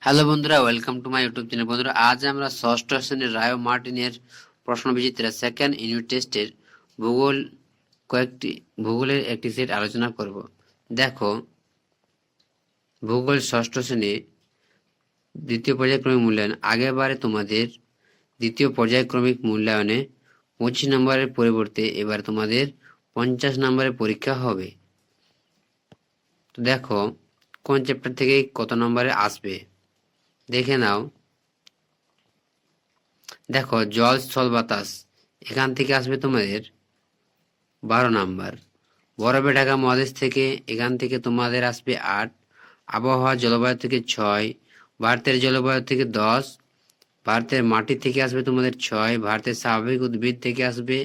Hello বন্ধুরা, welcome to my YouTube channel. বন্ধুরা, আজ আমরা ষষ্ঠ শ্রেণীর রায় মার্টিনের প্রশ্নবিচিত্রা সেকেন্ড ইউনিট টেস্টের ভূগোল ভূগোলের একটি সেট আলোচনা করব। দেখো, ভূগোল ষষ্ঠ শ্রেণী দ্বিতীয় পর্যায়ক্রমিক মূল্যায়ন। আগেরবারে তোমাদের দ্বিতীয় পর্যায়ক্রমিক মূল্যায়নে 25 নম্বরের পরিবর্তে এবার তোমাদের 50 নম্বরের পরীক্ষা হবে। তো দেখো, কোন চ্যাপ্টার থেকে কত নম্বরে আসবে দেখে নাও। দেখো, জল স্থল বাতাস, এখান থেকে আসবে তোমাদের 12 নাম্বার। বরফে ঢাকা মহাদেশ থেকে, এখান থেকে তোমাদের আসবে 8। আবহাওয়া জলবায়ু থেকে 6। ভারতের জলবায়ু থেকে 10। ভারতের মাটি থেকে আসবে তোমাদের 6। ভারতের স্বাভাবিক উদ্ভিদ থেকে আসবে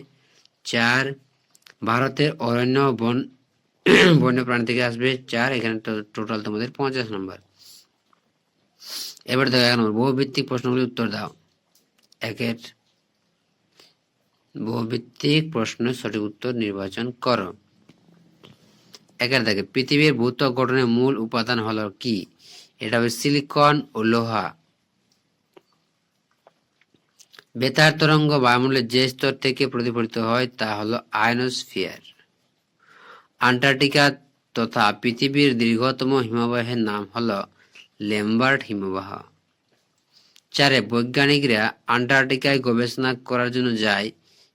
4। ভারতের অরণ্য বন বন্যপ্রাণী থেকে আসবে 4। এখানে টোটাল তোমাদের 50 নম্বর। এবার দেখো 1 নম্বর বহুভিত্তিক প্রশ্নগুলির উত্তর দাও। একের বহুভিত্তিক প্রশ্নের সঠিক উত্তর নির্বাচন করো। একের দাগে পৃথিবীর ভূত্বক গঠনের মূল উপাদান হলো কি? এটা হবে সিলিকন ও লোহা। বেতার তরঙ্গ বায়ুমণ্ডলের যে স্তর থেকে প্রতিফলিত হয় তা হলো আয়নোস্ফিয়ার। আন্টার্কটিকা তথা পৃথিবীর দীর্ঘতম হিমবাহের নাম হলো ল্যাম্বার্ট হিমবাহ। 4 বৈজ্ঞানিকরা আন্টার্কটিকায় গবেষণা করার জন্য যায়,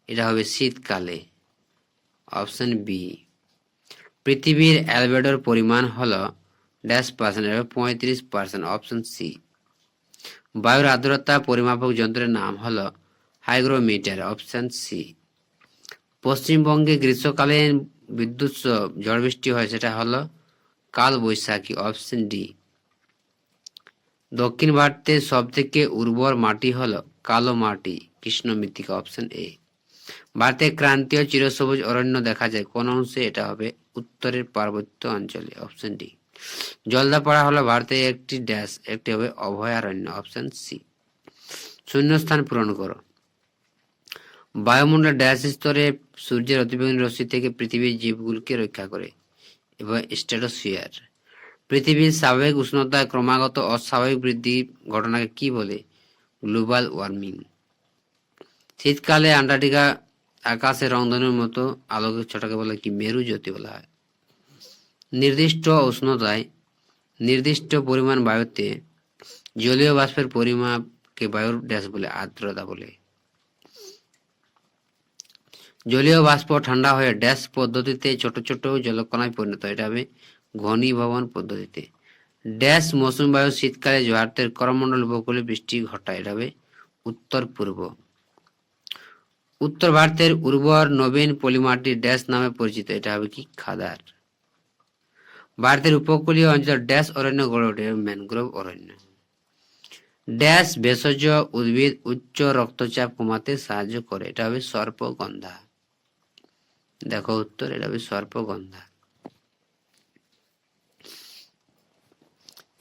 এটা হবে শীতকালে। Option B. পৃথিবীর অ্যালবেডোর পরিমাণ হলো %, 35%। Option C. বায়ুর আর্দ্রতা পরিমাপক যন্ত্রের নাম হলো হাইগ্রোমিটার। Option C. পশ্চিমবঙ্গে গ্রীষ্মকালীন বিদ্যুৎ ঝড় বৃষ্টি হয়, সেটা হলো কাল বৈশাখী। Option D. দক্ষিণ ভারতের সব থেকে উর্বর মাটি হলো কালো মাটি, কৃষ্ণ মৃত্তিকা। Option A. ভারতের ক্রান্তীয় চিরসবুজ অরণ্য দেখা যায় কোন অংশে? এটা হবে উত্তরের পার্বত্য অঞ্চলে। Option D. জলদাপাড়া হলো ভারতের একটি একটি হবে অভয়ারণ্য। Option C. শূন্যস্থান পূরণ করো। বায়ুমণ্ডল ড্যাশ স্তরে সূর্যের অতিবেগুনি রশ্মি থেকে পৃথিবীর জীবগুলোকে রক্ষা করে এবং স্ট্র্যাটোস্ফিয়ার। পৃথিবীর স্বাভাবিক উষ্ণতায় ক্রমাগত অস্বাভাবিক বৃদ্ধি ঘটনাকে কি বলে? Global warming. শীতকালে আন্টার্কটিকা আকাশে রংধনুর মতো আলোক ছটাকে বলে কি? মেরু জ্যোতি বলা হয়। নির্দিষ্ট উষ্ণতায় নির্দিষ্ট পরিমাণ বায়ুতে জলীয় বাষ্পের পরিমাপকে বায়ুর ড্যাশ বলে? আর্দ্রতা বলে। জলীয় বাষ্প ঠান্ডা হয়ে ড্যাশ পদ্ধতিতে ছোট ছোট জলকণায় পরিণত হয়, এটা হবে ঘনীভবন পদ্ধতিতে। ড্যাশ মৌসুমী বায়ু শীতকালে ভারতের করমণ্ডল উপকূলে বৃষ্টি ঘটায়, এটা হবে উত্তর পূর্ব। উত্তর ভারতের উর্বর নবীন পলিমাটি ড্যাশ নামে পরিচিত, এটা হবে কি? খাদার। ভারতের উপকূলীয় অঞ্চল ড্যাশ অরণ্য গড়ে ওঠে, ম্যানগ্রোভ অরণ্য। ড্যাশ ভেষজ উদ্ভিদ উচ্চ রক্তচাপ কমাতে সাহায্য করে, এটা হবে সর্পগন্ধা। দেখো উত্তর, এটা হবে সর্পগন্ধা।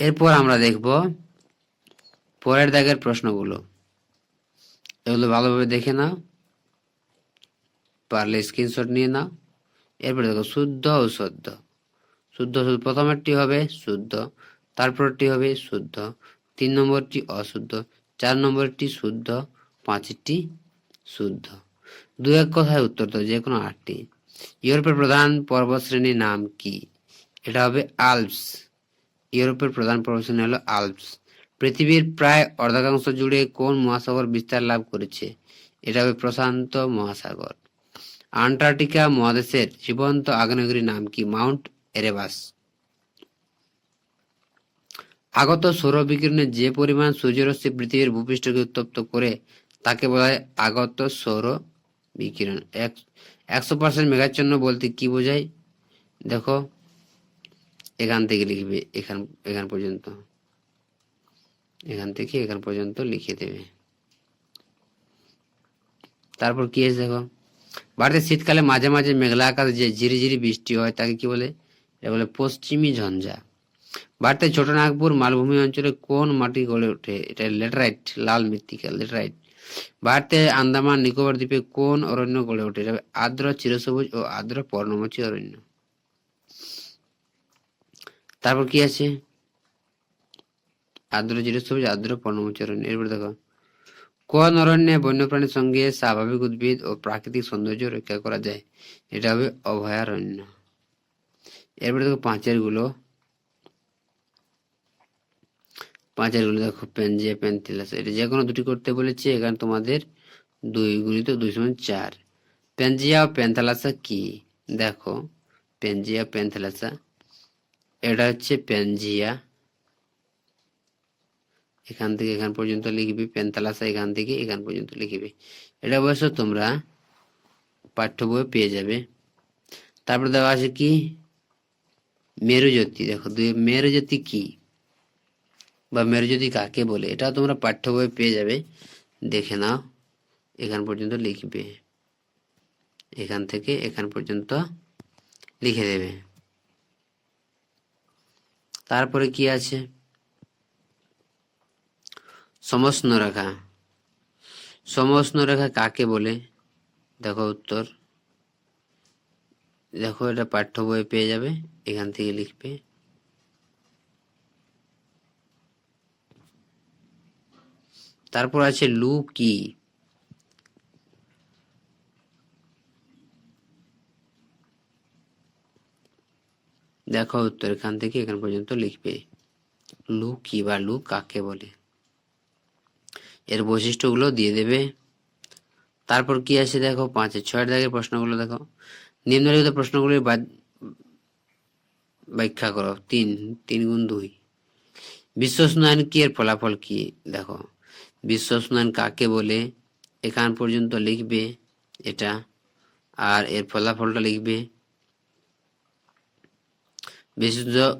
এরপর আমরা দেখব পরের দাগের প্রশ্নগুলো। এগুলো ভালোভাবে দেখে নাও, পারলে স্ক্রিনশট নিয়ে নাও। এরপরে দেখো শুদ্ধ ও শুদ্ধ। শুদ্ধ প্রথমেরটি হবে শুদ্ধ, তারপরটি হবে শুদ্ধ, 3 নম্বরটি অশুদ্ধ, 4 নম্বরটি শুদ্ধ, 5টি শুদ্ধ। 2-1 কথায় উত্তর দাও, যে কোনো 8টি। ইউরোপের প্রধান পর্বতশ্রেণীর নাম কি? এটা হবে আল্পস। ইউরোপের প্রধান পর্বতশ্রেণী হলো আল্পস। পৃথিবীর প্রায় অর্ধাংশ জুড়ে কোন মহাসাগর বিস্তার লাভ করেছে? এটা হবে প্রশান্ত মহাসাগর। আন্টার্কটিকা মহাদেশের জীবন্ত আগ্নেয়গিরির নাম কি? Mount Erebus. আগত সৌর বিকিরণের যে পরিমাণ সূর্যরশ্মি পৃথিবীর ভূপৃষ্ঠকে উত্তপ্ত করে তাকে বলা হয় আগত সৌর বিকিরণ। 100% মেঘাচ্ছন্ন বলতে কি বোঝায়? দেখো, এখান থেকে লিখবে, এখান পর্যন্ত, এখান থেকে এখান পর্যন্ত লিখে দেবে। তারপর কি আছে দেখো, ভারতের শীতকালে মাঝে মাঝে মেঘলা আকাশে যে ঝিরিঝিরি বৃষ্টি হয় তাকে কি বলে? এটা বলে পশ্চিমী ঝঞ্ঝা। ভারতের ছোটনাগপুর মালভূমি অঞ্চলে কোন মাটি গড়ে ওঠে? এটা ল্যাটেরাইট, লাল মৃত্তিকা, ল্যাটেরাইট। ভারতের আন্দামান নিকোবর দ্বীপে কোন অরণ্য গড়ে ওঠে? এটা আর্দ্র চিরসবুজ ও আর্দ্র পর্ণমোচী অরণ্য। তারপর কি আছে, আর্দ্র চিরসবুজ, আর্দ্র পর্ণমোচী অরণ্য। এরপর দেখো, কোন অরণ্যে বন্যপ্রাণীর সঙ্গে স্বাভাবিক উদ্ভিদ ও প্রাকৃতিক সৌন্দর্য রক্ষা করা যায়? এটা হবে অভয়ারণ্য। এরপরে দেখো পাঁচের গুলো দেখো, প্যানজিয়া প্যান্থেলাসা, এটা যে কোনো দুটি করতে বলেছে। এখানে তোমাদের 2 গুণিত 2 সমান 4। প্যানজিয়া ও প্যান্থালাসা কি? দেখো, প্যানজিয়া প্যান্থালাসা, এটা হচ্ছে প্যানজিয়া, এখান থেকে এখান পর্যন্ত লিখবি। প্যান্থালাসা এখান থেকে এখান পর্যন্ত লিখবি। এটা অবশ্য তোমরা পাঠ্য বইয়ে পেয়ে যাবে। তারপর দেওয়া আছে কি, মেরুজ্যোতি। দেখো, মেরুজ্যোতি কি বা মেরুজ্যোতি কাকে বলে, এটা তোমরা পাঠ্য বইয়ে পেয়ে যাবে, দেখে নাও। এখান পর্যন্ত লিখবে, এখান থেকে এখান পর্যন্ত লিখে দেবে। তারপরে কি আছে, সমষ্ণ রেখা। সমষ্ণ রেখা কাকে বলে? দেখো উত্তর, দেখো এটা পাঠ্য বইয়ে পেয়ে যাবে, এখান থেকে লিখবে। তারপর আছে লু কি? দেখো উত্তর, এখান থেকে এখান পর্যন্ত লিখবে। লু কি বা লু কাকে বলে, এর বৈশিষ্ট্যগুলো দিয়ে দেবে। তারপর কি আছে দেখো, 5-6 দাগের প্রশ্নগুলো দেখো, নিম্নলিখিত প্রশ্নগুলির ব্যাখ্যা করো। 3 গুণ 2। বিশ্ব উষ্ণায়ন কি, এর ফলাফল কি? দেখো, বিশ্ব উষ্ণায়ন কাকে বলে, এখান পর্যন্ত লিখবে এটা, আর এর ফলাফলটা লিখবে।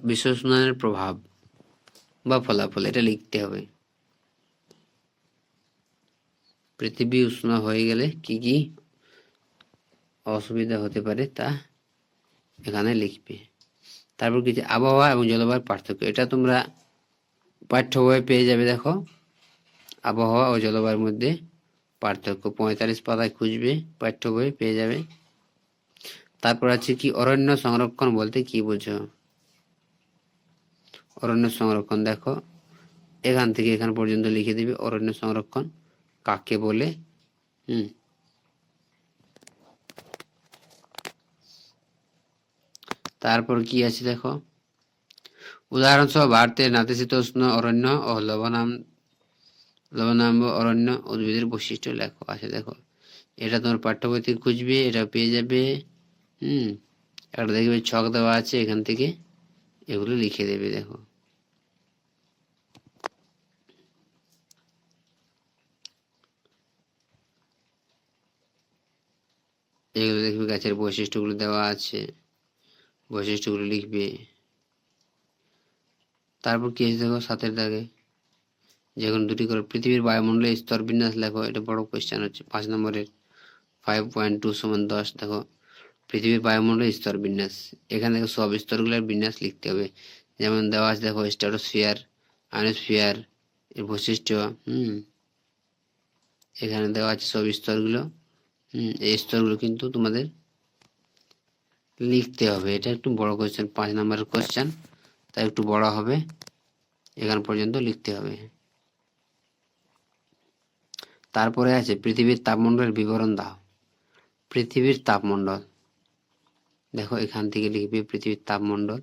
বিশ্ব উষ্ণায়নের প্রভাব বা ফলাফল, এটা লিখতে হবে। পৃথিবী উষ্ণ হয়ে গেলে কি কি অসুবিধা হতে পারে তা এখানে লিখবে। তারপর কিছু আবহাওয়া এবং জলবায়ুর পার্থক্য, এটা তোমরা পাঠ্য বইয়ে পেয়ে যাবে। দেখো, আবহাওয়া ও জলবায়ুর মধ্যে পার্থক্য 45 পাতায় খুঁজবে, পাঠ্য বইয়ে পেয়ে যাবে। তারপর আছে কি, অরণ্য সংরক্ষণ বলতে কি বোঝো? অরণ্য সংরক্ষণ, দেখো এখান থেকে এখান পর্যন্ত লিখে দিবে, অরণ্য সংরক্ষণ কাকে বলে। তারপর কি আছে দেখো, উদাহরণসহ ভারতের নাতিশীতোষ্ণ অরণ্য ও লবণাম্ব অরণ্য উদ্ভিদের বৈশিষ্ট্য লেখো। আছে দেখো, এটা তোমার পাঠ্য বই থেকে খুঁজবে, এটা পেয়ে যাবে। একটা দেখবে ছক দেওয়া আছে, এখান থেকে এগুলো লিখে দেবে। দেখো, এগুলো দেখবে, গাছের বৈশিষ্ট্যগুলো দেওয়া আছে, বৈশিষ্ট্যগুলো লিখবে। তারপর কি আছে দেখো, 7 দাগে যে কোনো দুটি করে, পৃথিবীর বায়ুমণ্ডলের স্তর বিন্যাস লেখো। এটা বড় কোয়েশ্চেন হচ্ছে 5 নম্বরের 5.2 সমান 10। দেখো, পৃথিবীর বায়ুমণ্ডলের স্তর বিন্যাস, এখানে দেখো সব স্তরগুলোর বিন্যাস লিখতে হবে। যেমন দেওয়া আছে দেখো, স্ট্র্যাটোস্ফিয়ার, আয়নোস্ফিয়ার এর বৈশিষ্ট্য। এখানে দেওয়া আছে সব স্তরগুলো। এই স্তরগুলো কিন্তু তোমাদের লিখতে হবে। এটা একটু বড় কোয়েশ্চেন, 5 নম্বরের কোয়েশ্চেন, তাই একটু বড় হবে, এখান পর্যন্ত লিখতে হবে। তারপরে আছে পৃথিবীর তাপমণ্ডলের বিবরণ দাও। পৃথিবীর তাপমণ্ডল, দেখো এখান থেকে লিখবে পৃথিবীর তাপমণ্ডল।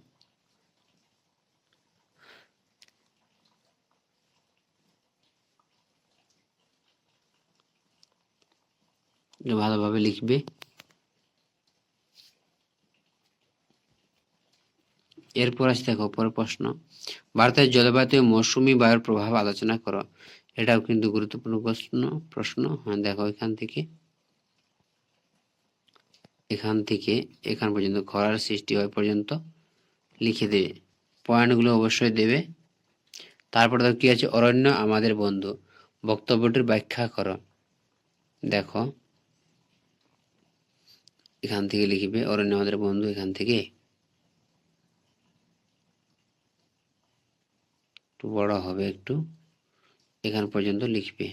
ভালোভাবে লিখবে। এরপর আছে দেখো, পরের প্রশ্ন, ভারতের জলবায়ুতে মৌসুমী বায়ুর প্রভাব আলোচনা করো। এটাও কিন্তু গুরুত্বপূর্ণ প্রশ্ন। দেখো, এখান থেকে এখান পর্যন্ত খরার সৃষ্টি হয় পর্যন্ত লিখে দেবে, পয়েন্টগুলো অবশ্যই দেবে। তারপরে দেখো কি আছে, অরণ্য আমাদের বন্ধু, বক্তব্যটির ব্যাখ্যা করো। দেখো, এখান থেকে লিখবে অরণ্য আমাদের বন্ধু, এখান থেকে একটু বড় হবে, একটু এখান পর্যন্ত লিখবে।